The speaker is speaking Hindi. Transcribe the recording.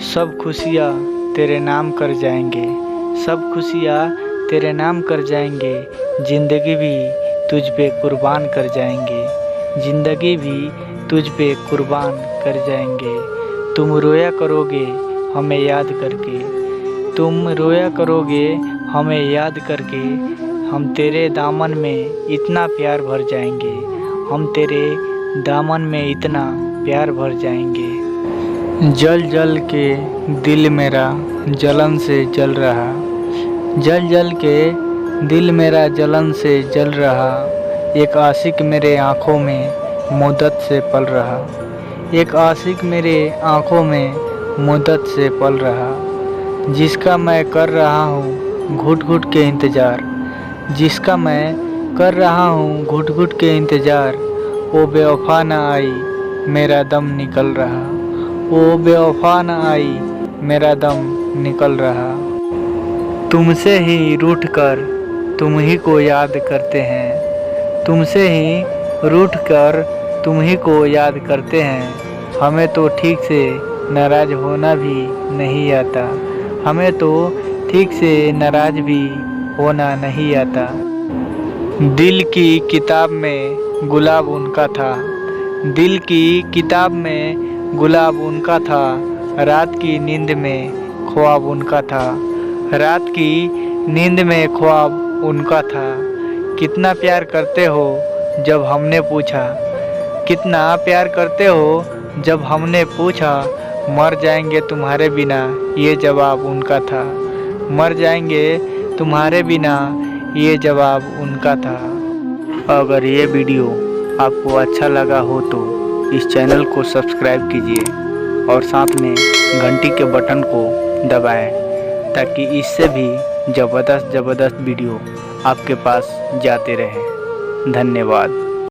सब खुशियाँ तेरे नाम कर जाएंगे, सब खुशियाँ तेरे नाम कर जाएंगे। ज़िंदगी भी तुझ पे कुर्बान कर जाएंगे, ज़िंदगी भी तुझ पे कुर्बान कर जाएंगे। तुम रोया करोगे हमें याद करके, तुम रोया करोगे हमें याद करके। हम तेरे दामन में इतना प्यार भर जाएंगे, हम तेरे दामन में इतना प्यार भर जाएंगे। जल जल के दिल मेरा जलन से जल रहा, जल जल के दिल मेरा जलन से जल रहा। एक आशिक मेरे आँखों में मुद्दत से पल रहा, एक आशिक मेरे आँखों में मुद्दत से पल रहा। जिसका मैं कर रहा हूँ घुट घुट के इंतज़ार, जिसका मैं कर रहा हूँ घुट घुट के इंतज़ार। वो बेवफा न आई मेरा दम निकल रहा, वो बेवफा न आई मेरा दम निकल रहा। तुमसे ही रूठ कर तुम ही को याद करते हैं, तुमसे ही रूठ कर तुम ही को याद करते हैं। हमें तो ठीक से नाराज़ होना भी नहीं आता, हमें तो ठीक से नाराज़ भी होना नहीं आता। दिल की किताब में गुलाब उनका था, दिल की किताब में गुलाब उनका था। रात की नींद में ख्वाब उनका था, रात की नींद में ख्वाब उनका था। कितना प्यार करते हो जब हमने पूछा, कितना प्यार करते हो जब हमने पूछा। मर जाएंगे तुम्हारे बिना ये जवाब उनका था, मर जाएंगे तुम्हारे बिना ये जवाब उनका था। अगर ये वीडियो आपको अच्छा लगा हो तो इस चैनल को सब्सक्राइब कीजिए और साथ में घंटी के बटन को दबाएं, ताकि इससे भी ज़बरदस्त वीडियो आपके पास जाते रहें। धन्यवाद।